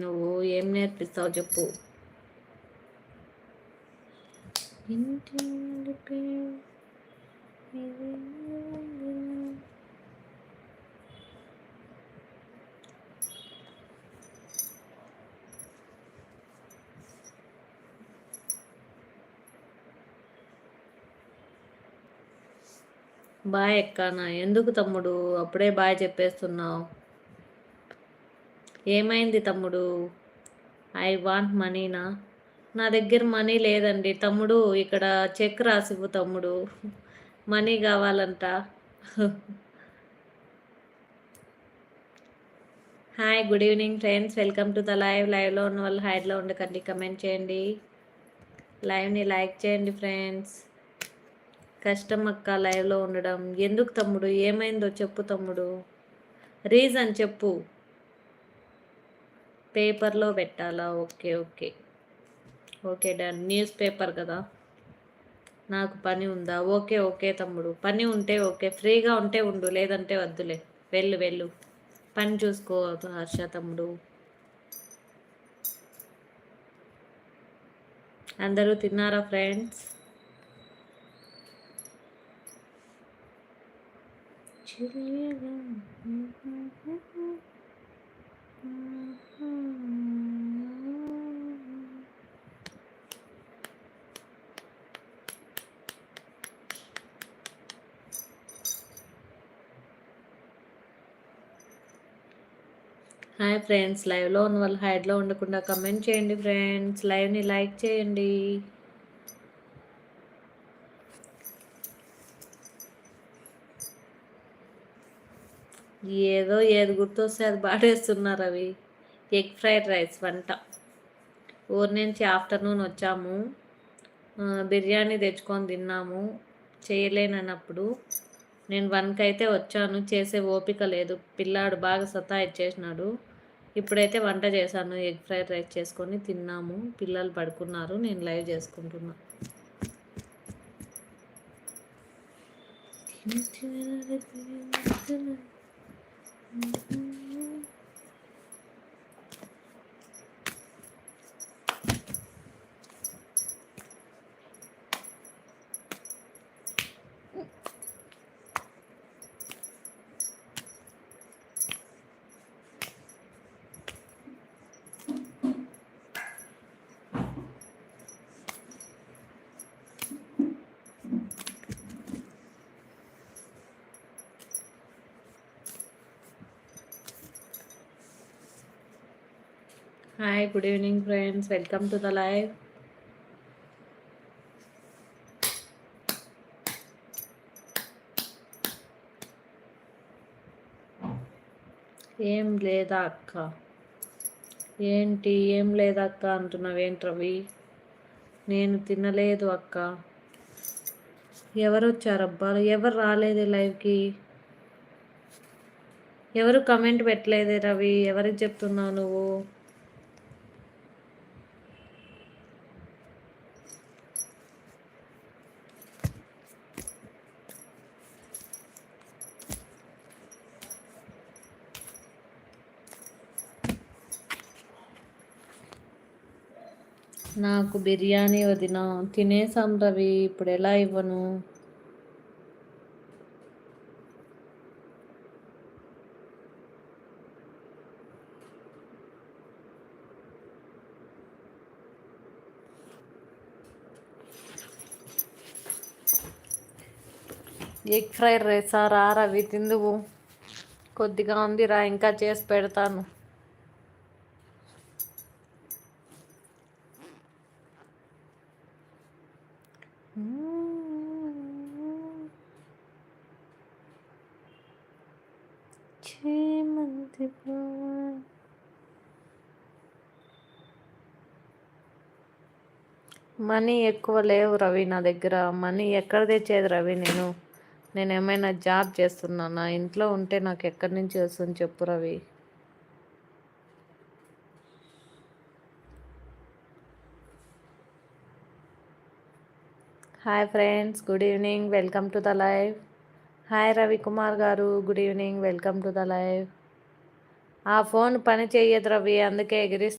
నువ్వు ఏం నేర్పిస్తావు చెప్పు. ఇంటి నడిపే ఇది బాయ్ ఎక్కానా? ఎందుకు తమ్ముడు అప్పుడే బాయ్ చెప్పేస్తున్నావు? ఏమైంది తమ్ముడు? ఐ వాంట్ మనీనా? నా దగ్గర మనీ లేదండి తమ్ముడు. ఇక్కడ చెక్ రాసివ్వు తమ్ముడు. మనీ కావాలంట. Hi, good evening friends. Welcome to the లైవ్లో ఉన్న వాళ్ళు హైడ్లో ఉండకండి, కమెంట్ చేయండి, లైవ్ని లైక్ చేయండి ఫ్రెండ్స్. కష్టం అక్క లైవ్లో ఉండడం. ఎందుకు తమ్ముడు? ఏమైందో చెప్పు తమ్ముడు, రీజన్ చెప్పు. పేపర్లో పెట్టాలా? Okay okay okay done. News paper కదా. నాకు పని ఉందా? ఓకే ఓకే తమ్ముడు, పని ఉంటే ఓకే, ఫ్రీగా ఉంటే ఉండు, లేదంటే వద్దులే, వెళ్ళు వెళ్ళు, పని చూసుకో హర్ష తమ్ముడు. అందరూ తిన్నారా ఫ్రెండ్స్? హాయ్ ఫ్రెండ్స్, లైవ్లో ఉన్న వాళ్ళు హైడ్లో ఉండకుండా కమెంట్ చేయండి ఫ్రెండ్స్, లైవ్ని లైక్ చేయండి. ఏది గుర్తొస్తే అది పాడేస్తున్నారు అవి. ఎగ్ ఫ్రైడ్ రైస్ వంట. ఊరి నుంచి ఆఫ్టర్నూన్ వచ్చాము, బిర్యానీ తెచ్చుకొని తిన్నాము. చేయలేనప్పుడు నేను 1కి అయితే వచ్చాను, చేసే ఓపిక లేదు, పిల్లాడు బాగా సతాయిచ్చేసినాడు. ఇప్పుడైతే వంట చేశాను, ఎగ్ ఫ్రైడ్ రైస్ చేసుకొని తిన్నాము, పిల్లలు పడుకున్నారు, నేను లైవ్ చేసుకుంటున్నా. Hi, good evening friends, welcome to the live. ఏం లేదా అక్క? ఏంటి ఏం లేదా అక్క అంటున్నావేంటి రవి? నేను తినలేదు అక్క. ఎవరు వచ్చారబ్బా? ఎవరు రాలేదే లైవ్కి, ఎవరు కమెంట్ పెట్టలేదే రవి, ఎవరికి చెప్తున్నావు నువ్వు? నాకు బిర్యానీ వదిన. తినేసాం రవి, ఇప్పుడు ఎలా ఇవ్వను? ఎగ్ ఫ్రైడ్ రైసా? రా రవి తిందువు. కొద్దిగా ఉంది రా, ఇంకా చేసి పెడతాను. మనీ ఎక్కువ లేవు రవి నా దగ్గర. మనీ ఎక్కడ తెచ్చేది రవి? నేను ఏమైనా జాబ్ చేస్తున్నానా? ఇంట్లో ఉంటే నాకు ఎక్కడి నుంచి వస్తుంది చెప్పు Ravi? Hi friends, good evening, welcome to the live. Hi Ravi Kumar garu, good evening, welcome to the live. ఆ ఫోన్ పని చెయ్యదు రవి, అందుకే ఎగిరిస్తుంది.